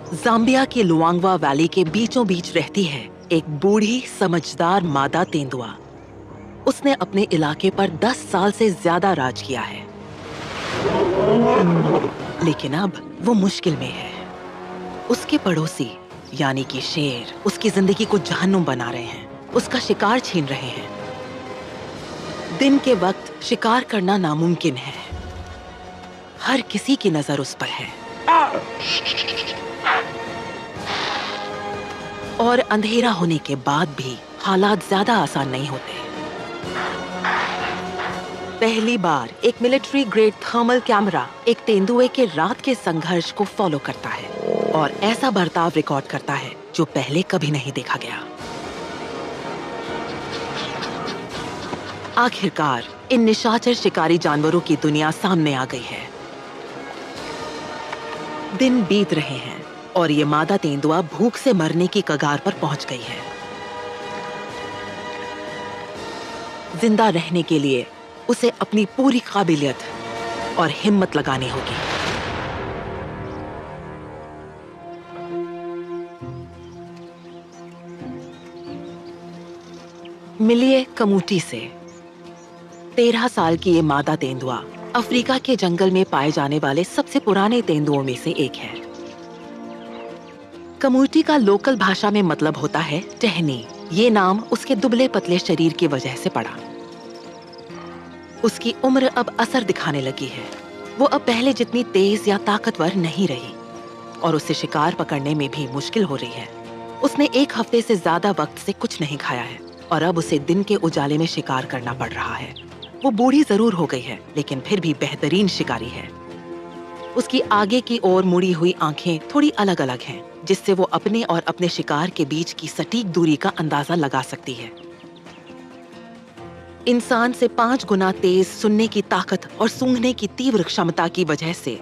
Zambia की लुआंगवा valley के बीचों बीच रहती है एक बूढ़ी समझदार मादा तेंदुआ। उसने अपने इलाके पर 10 साल से ज्यादा राज किया है, लेकिन अब वो मुश्किल में है। उसके पड़ोसी यानी कि शेर उसकी जिंदगी को जहन्नुम बना रहे हैं, उसका शिकार छीन रहे हैं। दिन के वक्त शिकार करना नामुमकिन है। हर किसी की नजर उस पर है और अंधेरा होने के बाद भी हालात ज्यादा आसान नहीं होते। पहली बार एक मिलिट्री ग्रेड थर्मल कैमरा एक तेंदुए के रात के संघर्ष को फॉलो करता है और ऐसा बर्ताव रिकॉर्ड करता है जो पहले कभी नहीं देखा गया। आखिरकार इन निशाचर शिकारी जानवरों की दुनिया सामने आ गई है। दिन बीत रहे हैं और ये मादा तेंदुआ भूख से मरने की कगार पर पहुंच गई है। जिंदा रहने के लिए उसे अपनी पूरी काबिलियत और हिम्मत लगानी होगी। मिलिए कमूटी से। 13 साल की ये मादा तेंदुआ अफ्रीका के जंगल में पाए जाने वाले सबसे पुराने तेंदुओं में से एक है। कमूटी का लोकल भाषा में मतलब होता है टहनी। ये नाम उसके दुबले पतले शरीर की वजह से पड़ा। उसकी उम्र अब असर दिखाने लगी है। वो अब पहले जितनी तेज या ताकतवर नहीं रही और उसे शिकार पकड़ने में भी मुश्किल हो रही है। उसने 1 हफ्ते से ज्यादा वक्त से कुछ नहीं खाया है और अब उसे दिन के उजाले में शिकार करना पड़ रहा है। वो बूढ़ी जरूर हो गई है, लेकिन फिर भी बेहतरीन शिकारी है। उसकी आगे की ओर मुड़ी हुई आंखें थोड़ी अलग अलग हैं, जिससे वो अपने और अपने शिकार के बीच की सटीक दूरी का अंदाजा लगा सकती है। इंसान से 5 गुना तेज सुनने की ताकत और सूंघने की तीव्र क्षमता की वजह से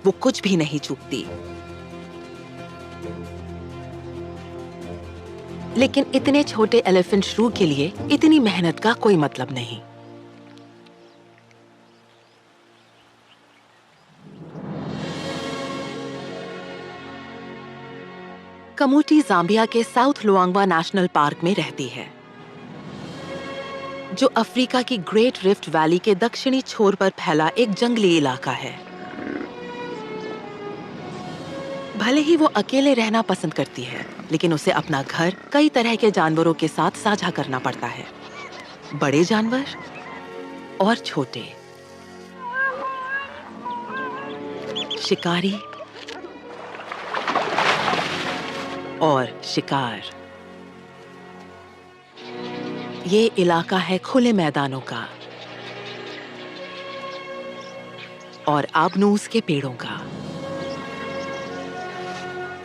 वो कुछ भी नहीं चूकती। लेकिन इतने छोटे एलिफेंट श्रू के लिए इतनी मेहनत का कोई मतलब नहीं। कमूटी जाम्बिया के साउथ लुआंगवा नेशनल पार्क में रहती है, जो अफ्रीका की ग्रेट रिफ्ट वैली के दक्षिणी छोर पर फैला एक जंगली इलाका है। भले ही वो अकेले रहना पसंद करती है, लेकिन उसे अपना घर कई तरह के जानवरों के साथ साझा करना पड़ता है। बड़े जानवर और छोटे, शिकारी और शिकार। ये इलाका है खुले मैदानों का और आबनूस के पेड़ों का।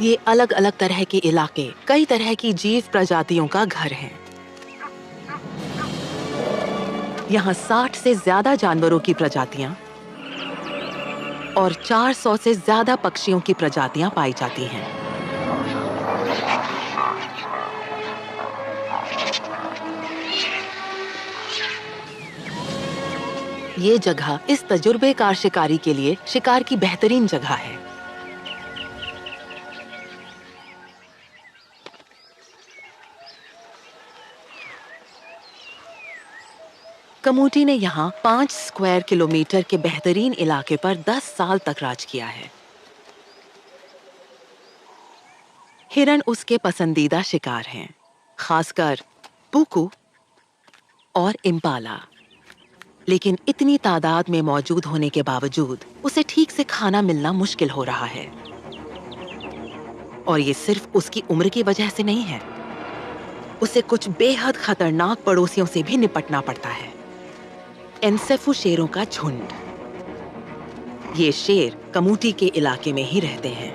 ये अलग अलग तरह के इलाके कई तरह की जीव प्रजातियों का घर हैं। यहाँ 60 से ज्यादा जानवरों की प्रजातियां और 400 से ज्यादा पक्षियों की प्रजातियां पाई जाती हैं। ये जगह इस तजुर्बेकार शिकारी के लिए शिकार की बेहतरीन जगह है। कमूटी ने यहाँ 5 स्क्वायर किलोमीटर के बेहतरीन इलाके पर 10 साल तक राज किया है। हिरण उसके पसंदीदा शिकार हैं, खासकर पुकू और इम्पाला। लेकिन इतनी तादाद में मौजूद होने के बावजूद उसे ठीक से खाना मिलना मुश्किल हो रहा है। और ये सिर्फ उसकी उम्र की वजह से नहीं है, उसे कुछ बेहद खतरनाक पड़ोसियों से भी निपटना पड़ता है। एनसेफू शेरों का झुंड। ये शेर कमूटी के इलाके में ही रहते हैं।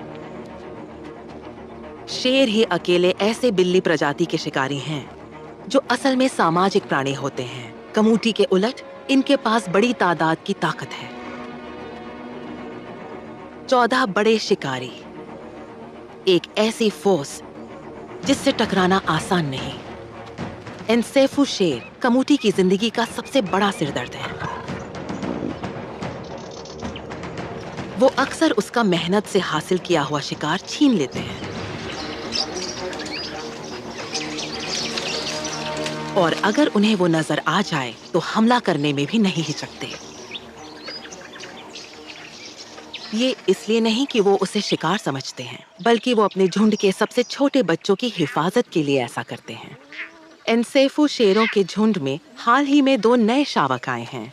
शेर ही अकेले ऐसे बिल्ली प्रजाति के शिकारी हैं जो असल में सामाजिक प्राणी होते हैं। कमूटी के उलट इनके पास बड़ी तादाद की ताकत है। 14 बड़े शिकारी, एक ऐसी फोर्स जिससे टकराना आसान नहीं। एनसेफू शेर कमूटी की जिंदगी का सबसे बड़ा सिरदर्द है। वो अक्सर उसका मेहनत से हासिल किया हुआ शिकार छीन लेते हैं और अगर उन्हें वो नजर आ जाए तो हमला करने में भी नहीं हिचकते। ये इसलिए नहीं कि वो उसे शिकार समझते हैं, बल्कि वो अपने झुंड के सबसे छोटे बच्चों की हिफाजत के लिए ऐसा करते हैं। एनसेफू शेरों के झुंड में हाल ही में 2 नए शावक आए हैं।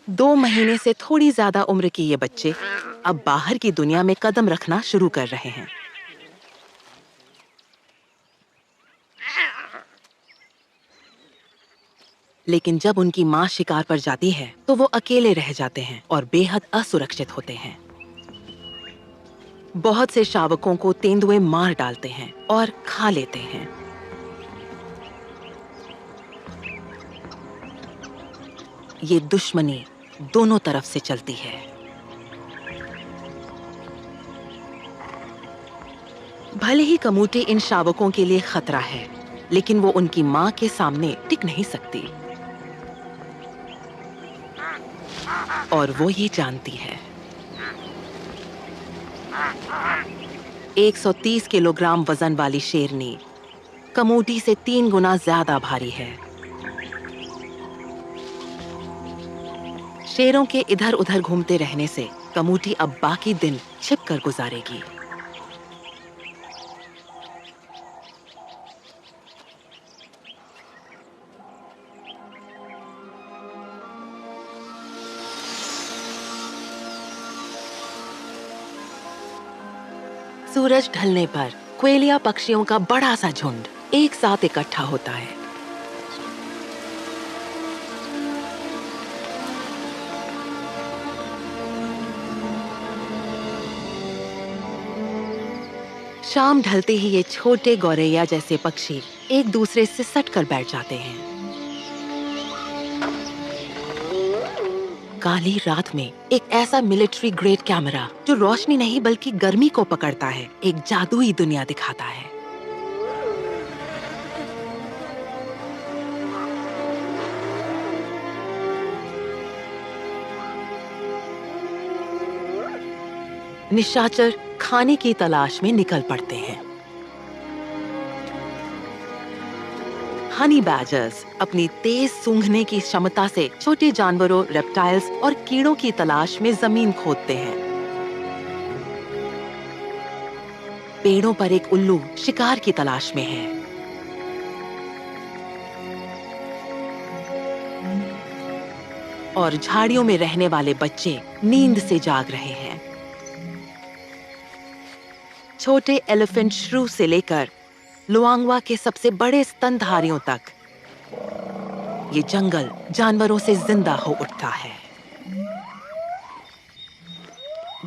2 महीने से थोड़ी ज्यादा उम्र के ये बच्चे अब बाहर की दुनिया में कदम रखना शुरू कर रहे हैं। लेकिन जब उनकी माँ शिकार पर जाती है तो वो अकेले रह जाते हैं और बेहद असुरक्षित होते हैं। बहुत से शावकों को तेंदुए मार डालते हैं और खा लेते हैं। ये दुश्मनी दोनों तरफ से चलती है। भले ही कमूटे इन शावकों के लिए खतरा है, लेकिन वो उनकी माँ के सामने टिक नहीं सकती और वो ये जानती है। 130 किलोग्राम वजन वाली शेरनी कमूटी से 3 गुना ज्यादा भारी है। शेरों के इधर उधर घूमते रहने से कमूटी अब बाकी दिन छिपकर गुजारेगी। सूरज ढलने पर क्वेलिया पक्षियों का बड़ा सा झुंड एक साथ इकट्ठा होता है। शाम ढलते ही ये छोटे गौरैया जैसे पक्षी एक दूसरे से सटकर बैठ जाते हैं। काली रात में एक ऐसा मिलिट्री ग्रेड कैमरा जो रोशनी नहीं बल्कि गर्मी को पकड़ता है, एक जादुई दुनिया दिखाता है। निशाचर खाने की तलाश में निकल पड़ते हैं। हनी बैजर्स अपनी तेज सूंघने की क्षमता से छोटे जानवरों, रेप्टाइल्स और कीड़ों की तलाश में जमीन खोदते हैं। पेड़ों पर एक उल्लू शिकार की तलाश में है। और झाड़ियों में रहने वाले बच्चे नींद से जाग रहे हैं। छोटे एलिफेंट श्रू से लेकर लुआंगवा के सबसे बड़े स्तनधारियों तक ये जंगल जानवरों से जिंदा हो उठता है।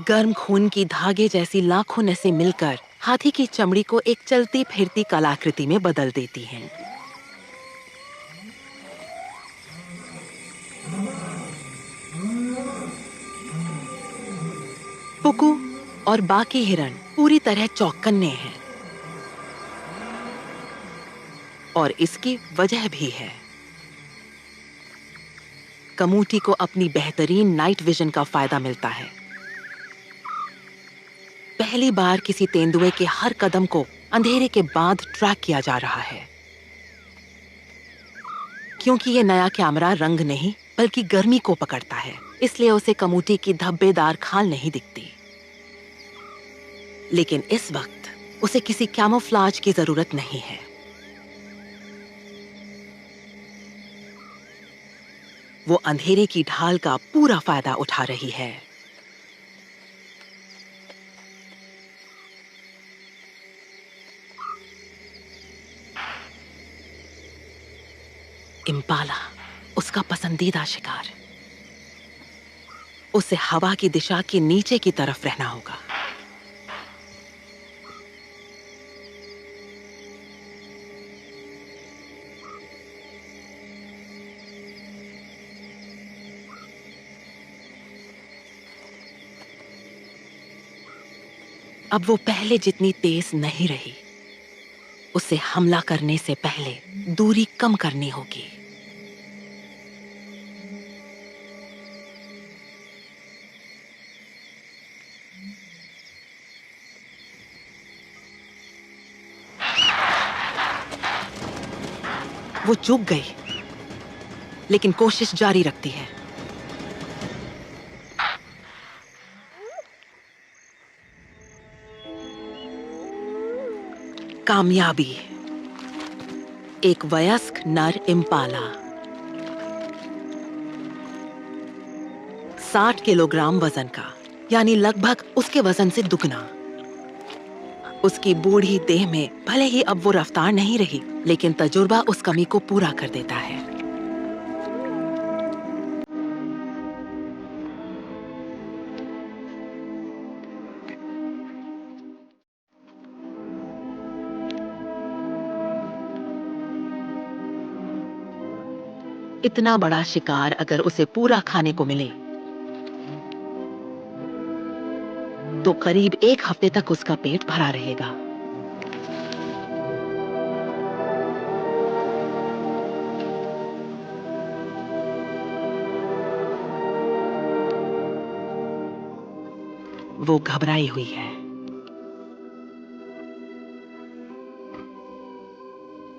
गर्म खून की धागे जैसी लाखों नसें मिलकर हाथी की चमड़ी को एक चलती फिरती कलाकृति में बदल देती हैं। पुकू और बाकी हिरण पूरी तरह चौकन्ने हैं और इसकी वजह भी है। कमूटी को अपनी बेहतरीन नाइट विजन का फायदा मिलता है। पहली बार किसी तेंदुए के हर कदम को अंधेरे के बाद ट्रैक किया जा रहा है, क्योंकि ये नया कैमरा रंग नहीं बल्कि गर्मी को पकड़ता है, इसलिए उसे कमूटी की धब्बेदार खाल नहीं दिखती। लेकिन इस वक्त उसे किसी कैमोफ्लाज की जरूरत नहीं है। वो अंधेरे की ढाल का पूरा फायदा उठा रही है। इम्पाला उसका पसंदीदा शिकार। उसे हवा की दिशा के नीचे की तरफ रहना होगा। अब वो पहले जितनी तेज नहीं रही। उसे हमला करने से पहले दूरी कम करनी होगी। वो चूक गई, लेकिन कोशिश जारी रखती है। कामयाबी। एक वयस्क नर इम्पाला, 60 किलोग्राम वजन का, यानी लगभग उसके वजन से दुगना। उसकी बूढ़ी देह में भले ही अब वो रफ्तार नहीं रही, लेकिन तजुर्बा उस कमी को पूरा कर देता है। इतना बड़ा शिकार अगर उसे पूरा खाने को मिले तो करीब 1 हफ्ते तक उसका पेट भरा रहेगा। वो घबराई हुई है।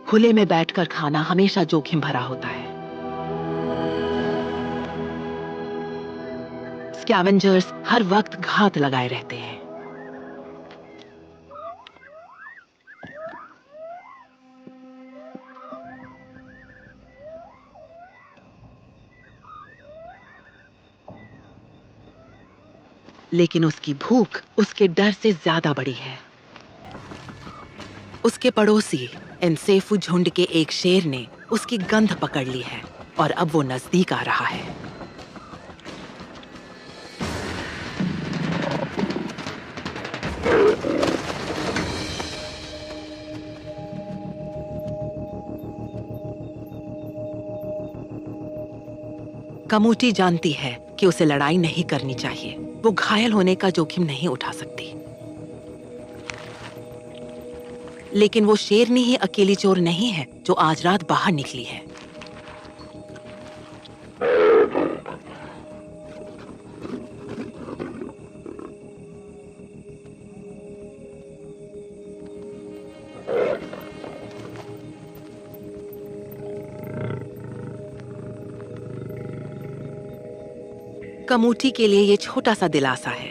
खुले में बैठकर खाना हमेशा जोखिम भरा होता है। स्कैवेंजर्स हर वक्त घात लगाए रहते हैं। लेकिन उसकी भूख उसके डर से ज्यादा बड़ी है। उसके पड़ोसी एनसेफू झुंड के एक शेर ने उसकी गंध पकड़ ली है और अब वो नजदीक आ रहा है। कमूटी जानती है कि उसे लड़ाई नहीं करनी चाहिए। वो घायल होने का जोखिम नहीं उठा सकती। लेकिन वो शेरनी ही अकेली चोर नहीं है जो आज रात बाहर निकली है। कमूटी के लिए ये छोटा सा दिलासा है।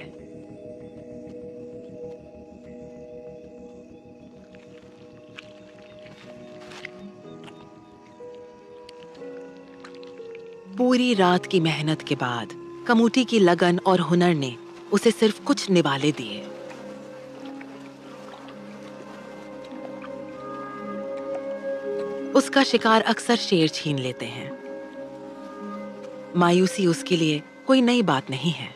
पूरी रात की मेहनत के बाद कमूटी की लगन और हुनर ने उसे सिर्फ कुछ निवाले दिए। उसका शिकार अक्सर शेर छीन लेते हैं। मायूसी उसके लिए कोई नई बात नहीं है।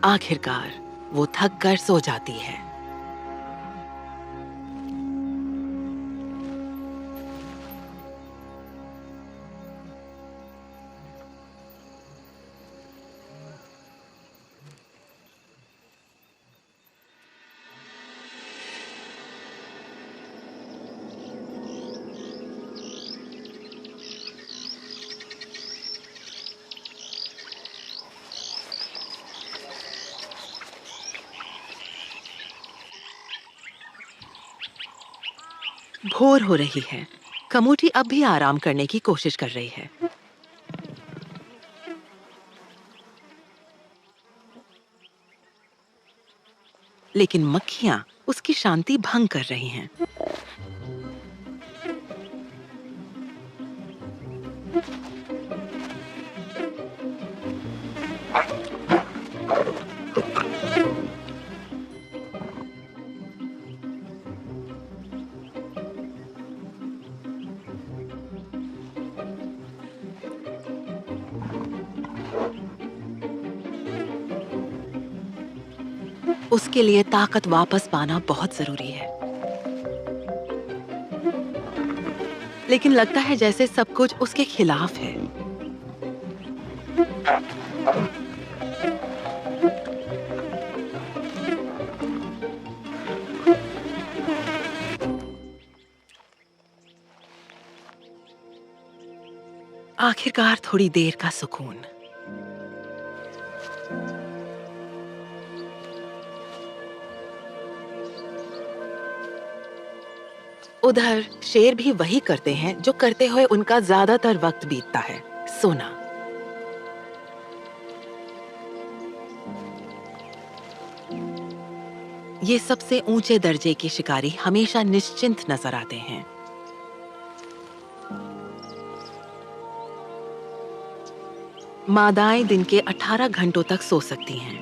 आखिरकार वो थक कर सो जाती है। भोर हो रही है। कमूटी अब भी आराम करने की कोशिश कर रही है। लेकिन मक्खियां उसकी शांति भंग कर रही हैं। उसके लिए ताकत वापस पाना बहुत जरूरी है। लेकिन लगता है जैसे सब कुछ उसके खिलाफ है। आखिरकार थोड़ी देर का सुकून। उधर शेर भी वही करते हैं जो करते हुए उनका ज्यादातर वक्त बीतता है, सोना। ये सबसे ऊंचे दर्जे के शिकारी हमेशा निश्चिंत नजर आते हैं। मादाएं दिन के 18 घंटों तक सो सकती हैं,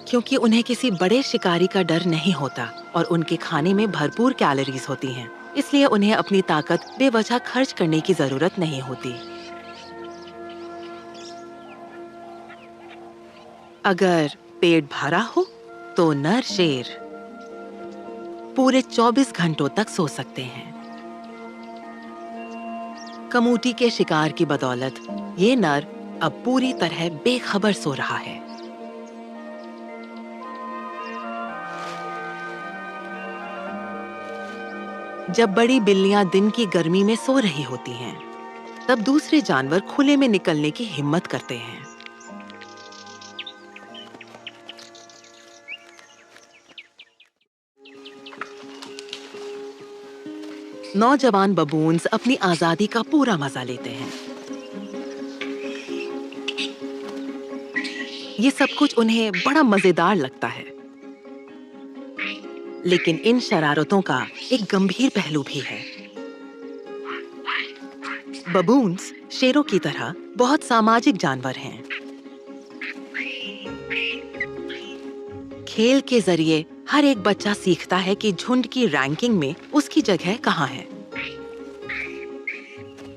क्योंकि उन्हें किसी बड़े शिकारी का डर नहीं होता और उनके खाने में भरपूर कैलोरीज होती हैं, इसलिए उन्हें अपनी ताकत बेवजह खर्च करने की जरूरत नहीं होती। अगर पेट भरा हो तो नर शेर पूरे 24 घंटों तक सो सकते हैं। कमूटी के शिकार की बदौलत ये नर अब पूरी तरह बेखबर सो रहा है। जब बड़ी बिल्लियां दिन की गर्मी में सो रही होती हैं, तब दूसरे जानवर खुले में निकलने की हिम्मत करते हैं। नौजवान बबून्स अपनी आजादी का पूरा मजा लेते हैं। ये सब कुछ उन्हें बड़ा मजेदार लगता है, लेकिन इन शरारतों का एक गंभीर पहलू भी है। बबून्स शेरों की तरह बहुत सामाजिक जानवर हैं। खेल के जरिए हर एक बच्चा सीखता है कि झुंड की रैंकिंग में उसकी जगह कहाँ है।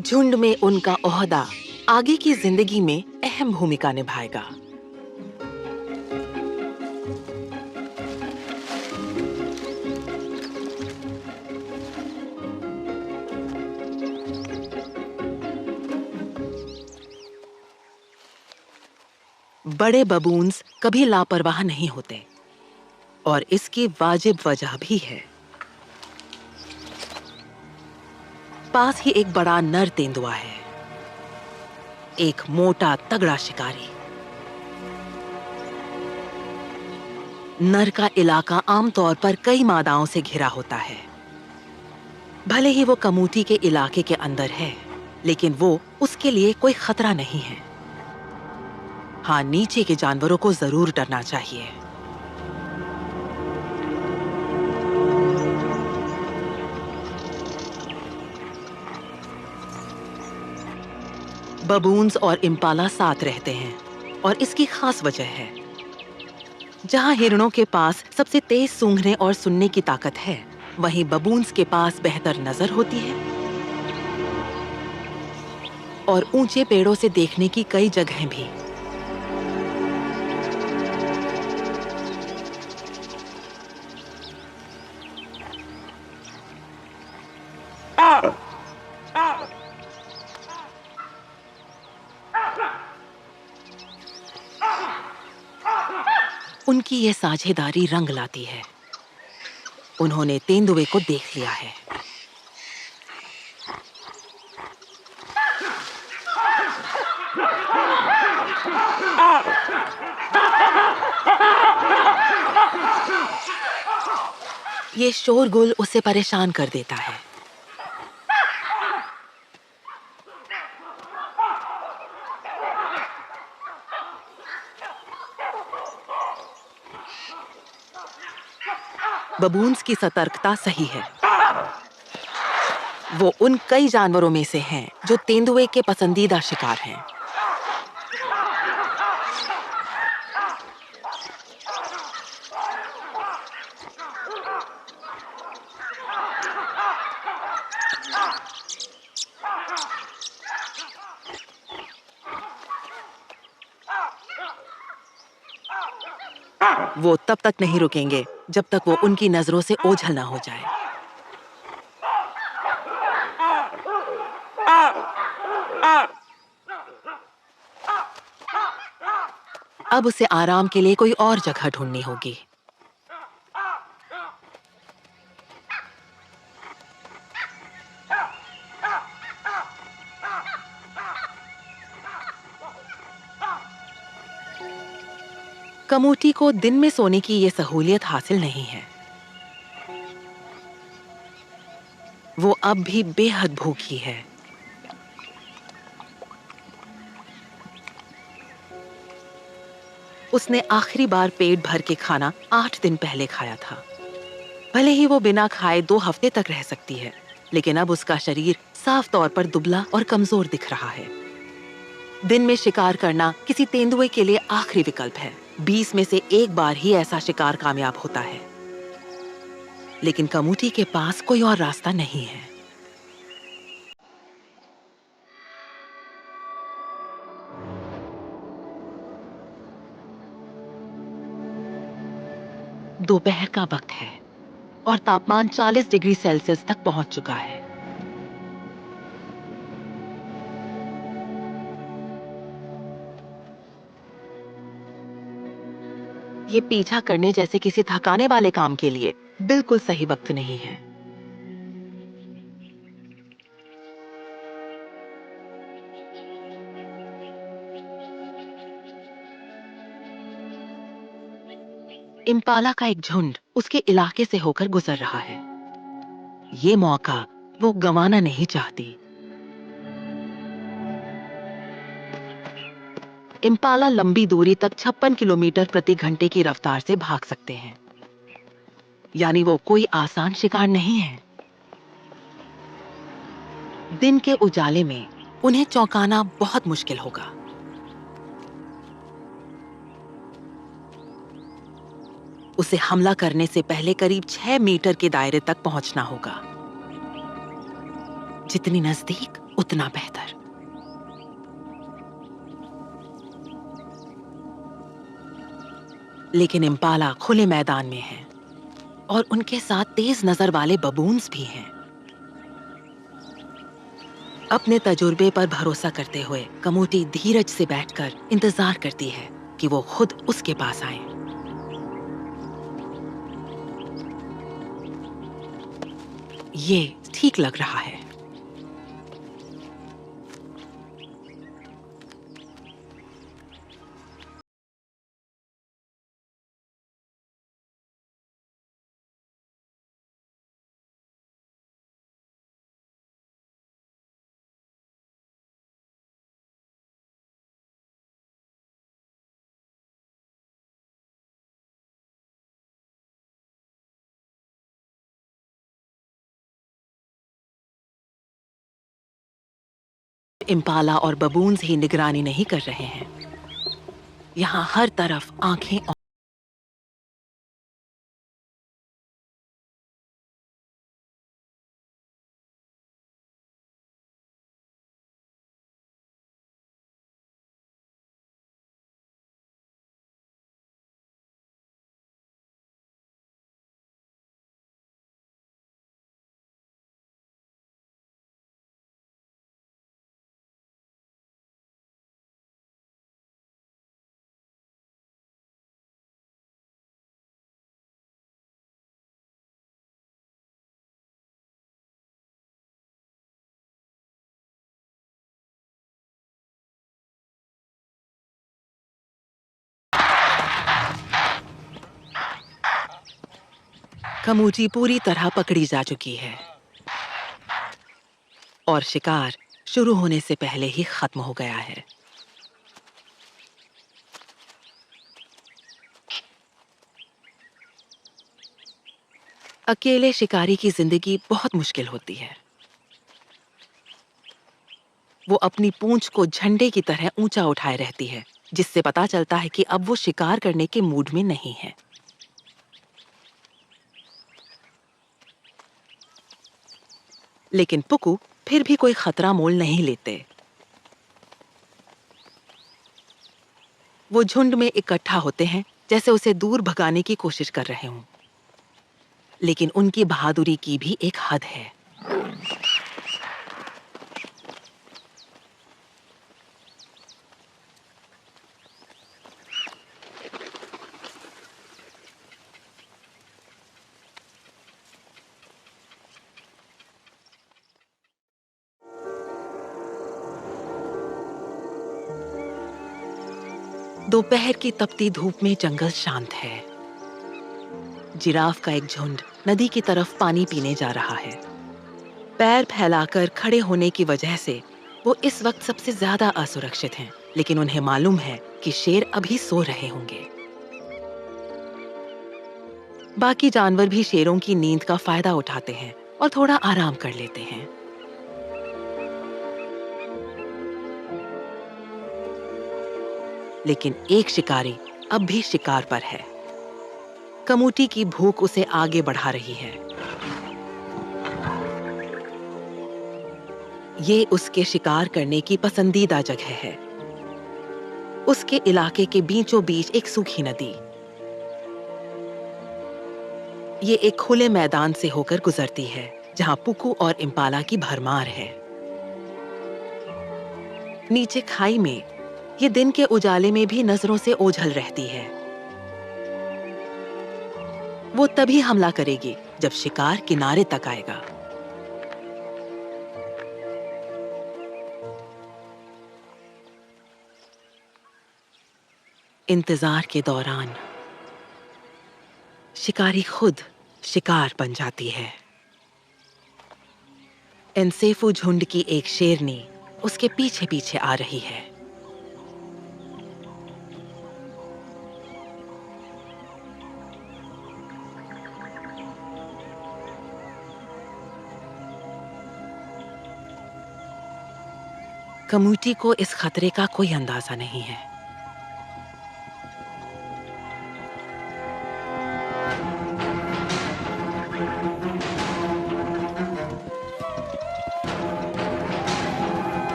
झुंड में उनका ओहदा आगे की जिंदगी में अहम भूमिका निभाएगा। बड़े बबून्स कभी लापरवाह नहीं होते, और इसकी वाजिब वजह भी है। पास ही एक बड़ा नर तेंदुआ है, एक मोटा तगड़ा शिकारी। नर का इलाका आमतौर पर कई मादाओं से घिरा होता है। भले ही वो कमूटी के इलाके के अंदर है, लेकिन वो उसके लिए कोई खतरा नहीं है। हाँ, नीचे के जानवरों को जरूर डरना चाहिए। बबून्स और इम्पाला साथ रहते हैं, और इसकी खास वजह है। जहां हिरणों के पास सबसे तेज सूंघने और सुनने की ताकत है, वहीं बबून्स के पास बेहतर नजर होती है और ऊंचे पेड़ों से देखने की कई जगहें भी। उनकी ये साझेदारी रंग लाती है। उन्होंने तेंदुए को देख लिया है। ये शोरगुल उसे परेशान कर देता है। बबून्स की सतर्कता सही है। वो उन कई जानवरों में से हैं जो तेंदुए के पसंदीदा शिकार हैं। वो तब तक नहीं रुकेंगे जब तक वो उनकी नजरों से ओझल ना हो जाए। अब उसे आराम के लिए कोई और जगह ढूंढनी होगी। कमूटी को दिन में सोने की ये सहूलियत हासिल नहीं है। वो अब भी बेहद भूखी है। उसने आखिरी बार पेट भर के खाना 8 दिन पहले खाया था। भले ही वो बिना खाए 2 हफ्ते तक रह सकती है, लेकिन अब उसका शरीर साफ तौर पर दुबला और कमजोर दिख रहा है। दिन में शिकार करना किसी तेंदुए के लिए आखिरी विकल्प है। 20 में से एक बार ही ऐसा शिकार कामयाब होता है, लेकिन कमूटी के पास कोई और रास्ता नहीं है। दोपहर का वक्त है और तापमान 40 डिग्री सेल्सियस तक पहुंच चुका है। ये पीछा करने जैसे किसी थकाने वाले काम के लिए बिल्कुल सही वक्त नहीं है। इम्पाला का एक झुंड उसके इलाके से होकर गुजर रहा है। ये मौका वो गंवाना नहीं चाहती। इम्पाला लंबी दूरी तक 56 किलोमीटर प्रति घंटे की रफ्तार से भाग सकते हैं, यानी वो कोई आसान शिकार नहीं है। दिन के उजाले में उन्हें चौंकाना बहुत मुश्किल होगा। उसे हमला करने से पहले करीब 6 मीटर के दायरे तक पहुंचना होगा। जितनी नजदीक उतना बेहतर। लेकिन इम्पाला खुले मैदान में है और उनके साथ तेज नजर वाले बबून्स भी हैं। अपने तजुर्बे पर भरोसा करते हुए कमूटी धीरज से बैठकर इंतजार करती है कि वो खुद उसके पास आए। ये ठीक लग रहा है। इम्पाला और बबून्स ही निगरानी नहीं कर रहे हैं। यहाँ हर तरफ आंखें और कमूची पूरी तरह पकड़ी जा चुकी है और शिकार शुरू होने से पहले ही खत्म हो गया है। अकेले शिकारी की जिंदगी बहुत मुश्किल होती है। वो अपनी पूंछ को झंडे की तरह ऊंचा उठाए रहती है, जिससे पता चलता है कि अब वो शिकार करने के मूड में नहीं है। लेकिन पुकू फिर भी कोई खतरा मोल नहीं लेते। वो झुंड में इकट्ठा होते हैं, जैसे उसे दूर भगाने की कोशिश कर रहे हों। लेकिन उनकी बहादुरी की भी एक हद है। दोपहर की तपती धूप में जंगल शांत है। जिराफ का एक झुंड नदी की तरफ पानी पीने जा रहा है। पैर फैलाकर खड़े होने की वजह से वो इस वक्त सबसे ज्यादा असुरक्षित हैं, लेकिन उन्हें मालूम है कि शेर अभी सो रहे होंगे। बाकी जानवर भी शेरों की नींद का फायदा उठाते हैं और थोड़ा आराम कर लेते हैं। लेकिन एक शिकारी अब भी शिकार पर है। कमूटी की भूख उसे आगे बढ़ा रही है। ये उसके शिकार करने की पसंदीदा जगह है। उसके इलाके के बीचों बीच एक सूखी नदी। ये एक खुले मैदान से होकर गुजरती है, जहां पुकू और इम्पाला की भरमार है। नीचे खाई में ये दिन के उजाले में भी नजरों से ओझल रहती है। वो तभी हमला करेगी जब शिकार किनारे तक आएगा। इंतजार के दौरान शिकारी खुद शिकार बन जाती है। एनसेफू झुंड की एक शेरनी उसके पीछे पीछे आ रही है। कम्यूटी को इस खतरे का कोई अंदाजा नहीं है।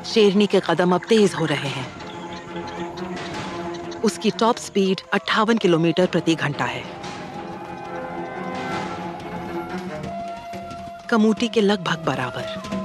शेरनी के कदम अब तेज हो रहे हैं। उसकी टॉप स्पीड 58 किलोमीटर प्रति घंटा है। कमूटी के लगभग बराबर।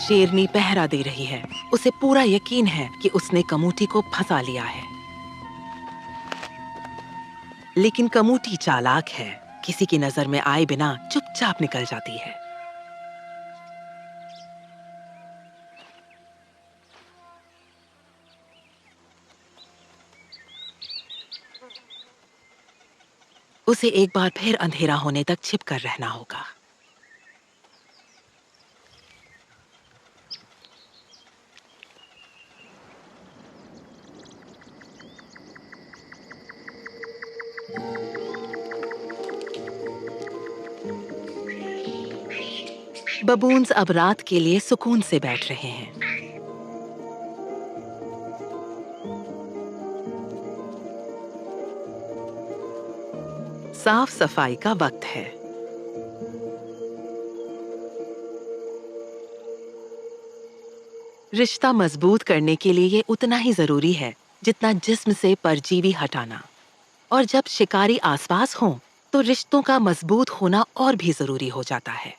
शेरनी पहरा दे रही है। उसे पूरा यकीन है कि उसने कमूटी को फंसा लिया है। लेकिन कमूटी चालाक है, किसी की नजर में आए बिना चुपचाप निकल जाती है। उसे एक बार फिर अंधेरा होने तक छिपकर रहना होगा। बबून्स अब रात के लिए सुकून से बैठ रहे हैं। साफ सफाई का वक्त है। रिश्ता मजबूत करने के लिए ये उतना ही जरूरी है जितना जिस्म से परजीवी हटाना। और जब शिकारी आसपास हो तो रिश्तों का मजबूत होना और भी जरूरी हो जाता है।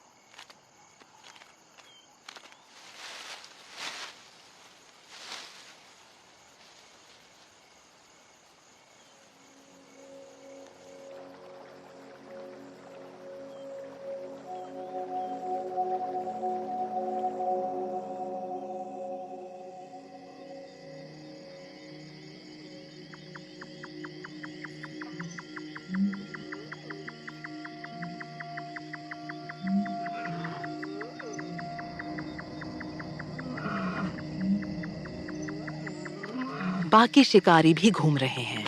बाकी शिकारी भी घूम रहे हैं।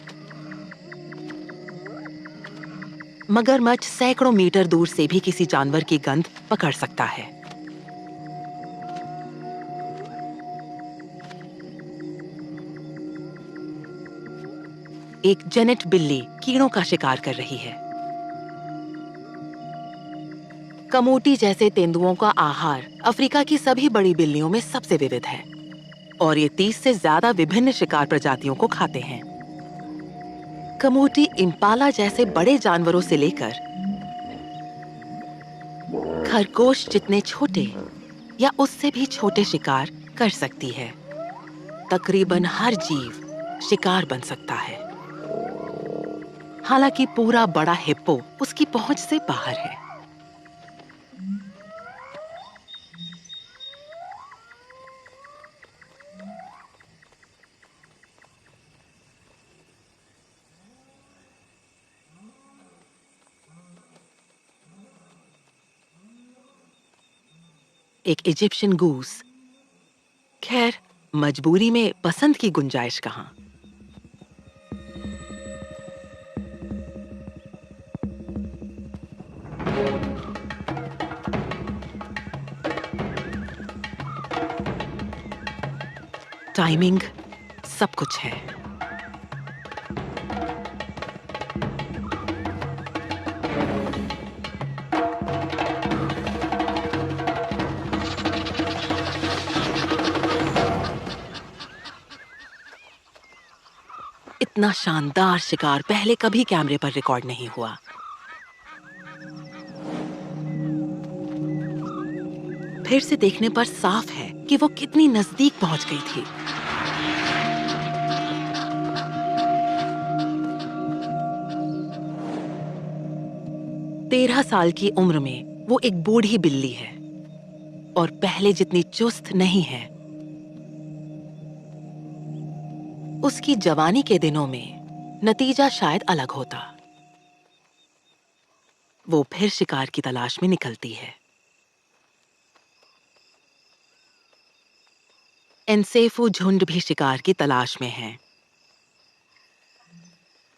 मगरमच्छ सैकड़ों मीटर दूर से भी किसी जानवर की गंध पकड़ सकता है। एक जेनेट बिल्ली कीड़ों का शिकार कर रही है। कमोटी जैसे तेंदुओं का आहार अफ्रीका की सभी बड़ी बिल्लियों में सबसे विविध है और ये 30 से ज्यादा विभिन्न शिकार प्रजातियों को खाते हैं। कमोटी इम्पाला जैसे बड़े जानवरों से लेकर खरगोश जितने छोटे या उससे भी छोटे शिकार कर सकती है। तकरीबन हर जीव शिकार बन सकता है, हालांकि पूरा बड़ा हिप्पो उसकी पहुंच से बाहर है। एक इजिप्शियन गूस। खैर, मजबूरी में पसंद की गुंजाइश कहाँ। टाइमिंग सब कुछ है। इतना शानदार शिकार पहले कभी कैमरे पर रिकॉर्ड नहीं हुआ। फिर से देखने पर साफ है कि वो कितनी नजदीक पहुंच गई थी। तेरह साल की उम्र में वो एक बूढ़ी बिल्ली है और पहले जितनी चुस्त नहीं है। उसकी जवानी के दिनों में नतीजा शायद अलग होता। वो फिर शिकार की तलाश में निकलती है। एनसेफू झुंड भी शिकार की तलाश में है।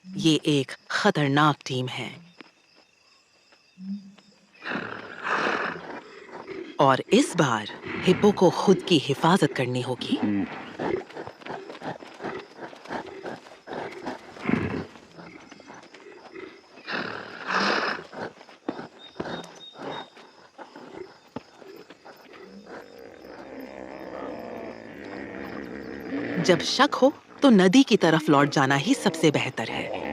ये एक खतरनाक टीम है और इस बार हिप्पो को खुद की हिफाजत करनी होगी। जब शक हो तो नदी की तरफ लौट जाना ही सबसे बेहतर है।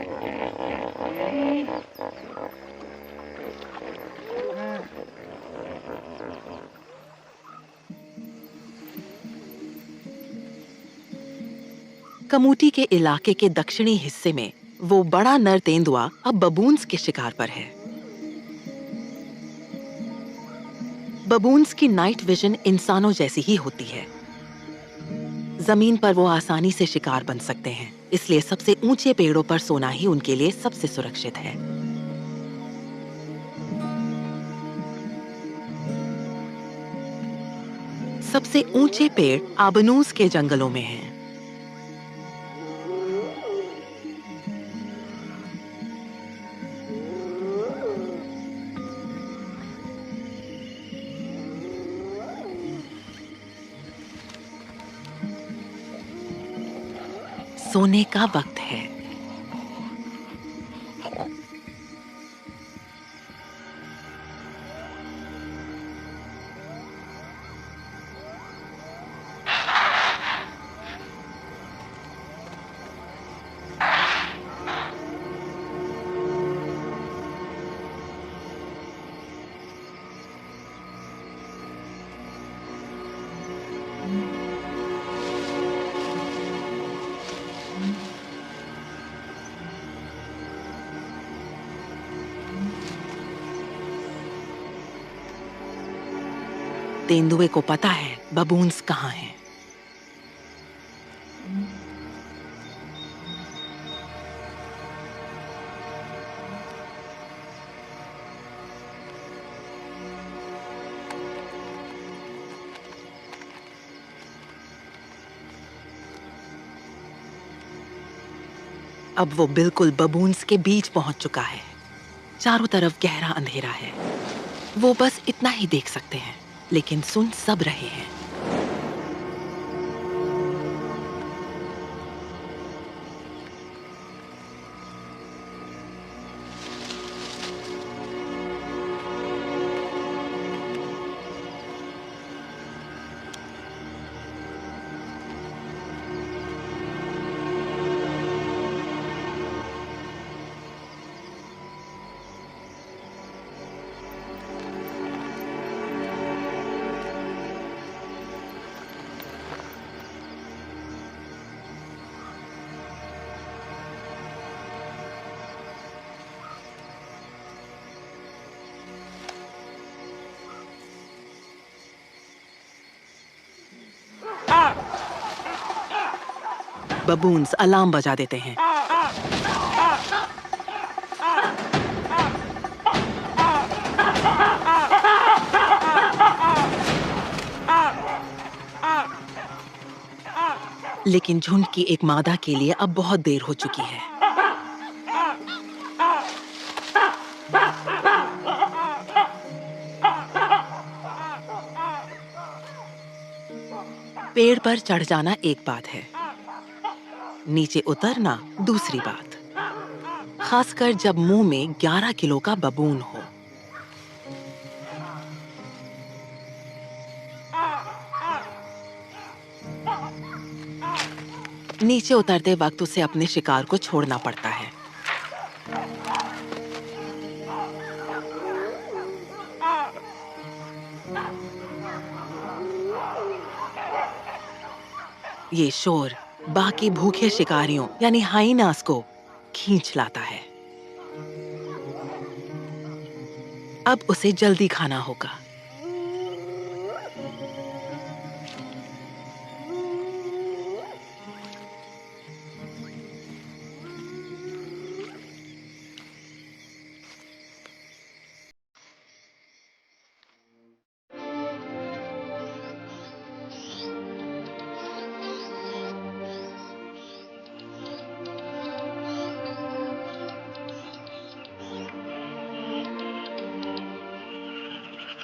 कमूटी के इलाके के दक्षिणी हिस्से में वो बड़ा नर तेंदुआ अब बबून्स के शिकार पर है। बबून्स की नाइट विजन इंसानों जैसी ही होती है। जमीन पर वो आसानी से शिकार बन सकते हैं, इसलिए सबसे ऊंचे पेड़ों पर सोना ही उनके लिए सबसे सुरक्षित है। सबसे ऊंचे पेड़ आबनूस के जंगलों में हैं। सोने का वक्त है। तेंदुए को पता है बबून्स कहाँ हैं। अब वो बिल्कुल बबून्स के बीच पहुंच चुका है। चारों तरफ गहरा अंधेरा है। वो बस इतना ही देख सकते हैं, लेकिन सुन सब रहे हैं। बबून्स अलार्म बजा देते हैं। लेकिन झुंड की एक मादा के लिए अब बहुत देर हो चुकी है। पेड़ पर चढ़ जाना एक बात है, नीचे उतरना दूसरी बात, खासकर जब मुंह में 11 किलो का बबून हो। नीचे उतरते वक्त उसे अपने शिकार को छोड़ना पड़ता है। ये शोर बाकी भूखे शिकारियों यानी हाइनास को खींच लाता है। अब उसे जल्दी खाना होगा।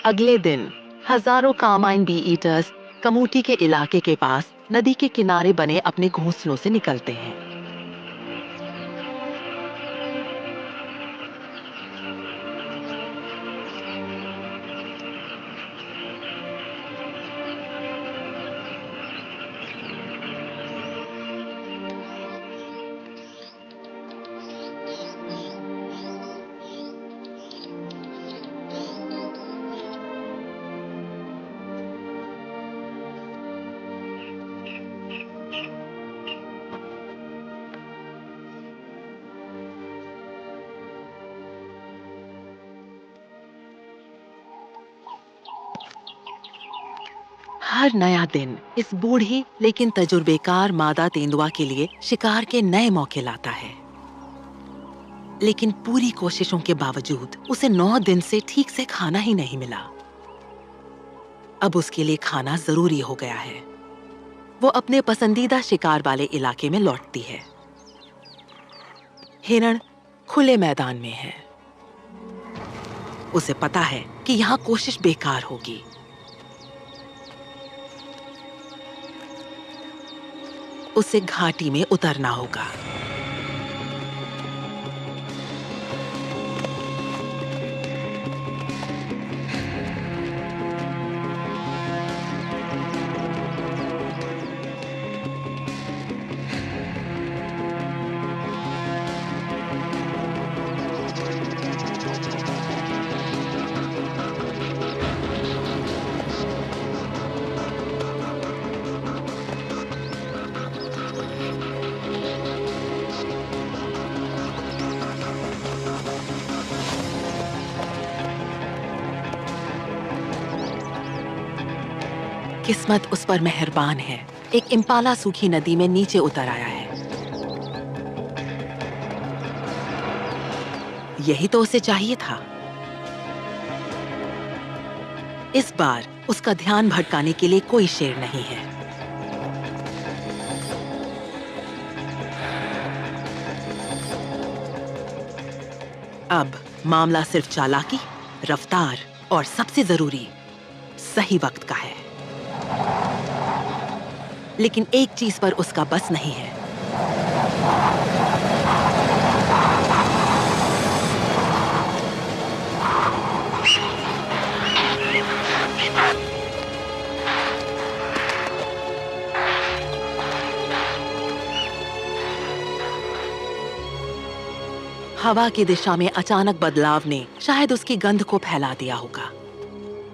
अगले दिन हजारों कार्माइन बी ईटर्स कमूटी के इलाके के पास नदी के किनारे बने अपने घोंसलों से निकलते हैं। हर नया दिन इस बूढ़ी लेकिन तजुर्बेकार मादा तेंदुआ के लिए शिकार के नए मौके लाता है। लेकिन पूरी कोशिशों के बावजूद उसे 9 दिन से ठीक से खाना ही नहीं मिला। अब उसके लिए खाना जरूरी हो गया है। वो अपने पसंदीदा शिकार वाले इलाके में लौटती है। हिरण खुले मैदान में है। उसे पता है कि यहाँ कोशिश बेकार होगी। उसे घाटी में उतरना होगा। किस्मत उस पर मेहरबान है। एक इम्पाला सूखी नदी में नीचे उतर आया है। यही तो उसे चाहिए था। इस बार उसका ध्यान भटकाने के लिए कोई शेर नहीं है। अब मामला सिर्फ चालाकी, रफ्तार और सबसे जरूरी सही वक्त का है। लेकिन एक चीज पर उसका बस नहीं है। हवा की दिशा में अचानक बदलाव ने शायद उसकी गंध को फैला दिया होगा।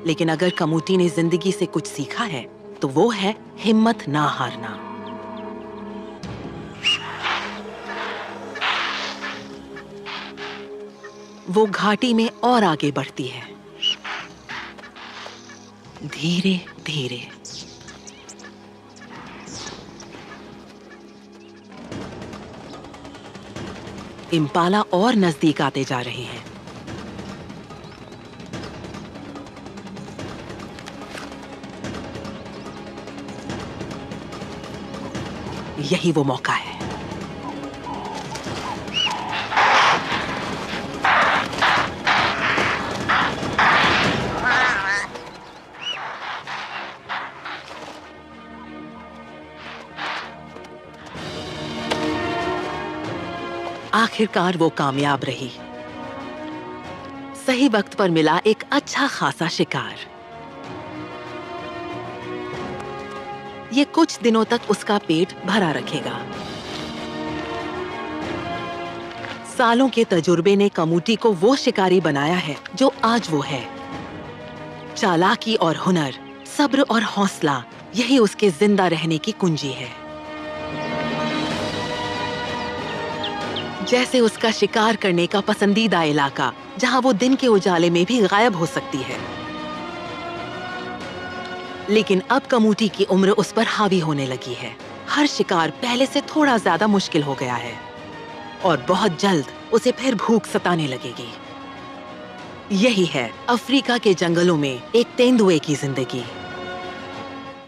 लेकिन अगर कमूटी ने जिंदगी से कुछ सीखा है तो वो है हिम्मत ना हारना। वो घाटी में और आगे बढ़ती है, धीरे धीरे। इम्पाला और नजदीक आते जा रहे हैं। यही वो मौका है। आखिरकार वो कामयाब रही। सही वक्त पर मिला एक अच्छा खासा शिकार। ये कुछ दिनों तक उसका पेट भरा रखेगा। सालों के तजुर्बे ने कमूटी को वो शिकारी बनाया है जो आज वो है। चालाकी और हुनर, सब्र और हौसला, यही उसके जिंदा रहने की कुंजी है। जैसे उसका शिकार करने का पसंदीदा इलाका, जहां वो दिन के उजाले में भी गायब हो सकती है। लेकिन अब कमूटी की उम्र उस पर हावी होने लगी है। हर शिकार पहले से थोड़ा ज्यादा मुश्किल हो गया है और बहुत जल्द उसे फिर भूख सताने लगेगी। यही है अफ्रीका के जंगलों में एक तेंदुए की जिंदगी।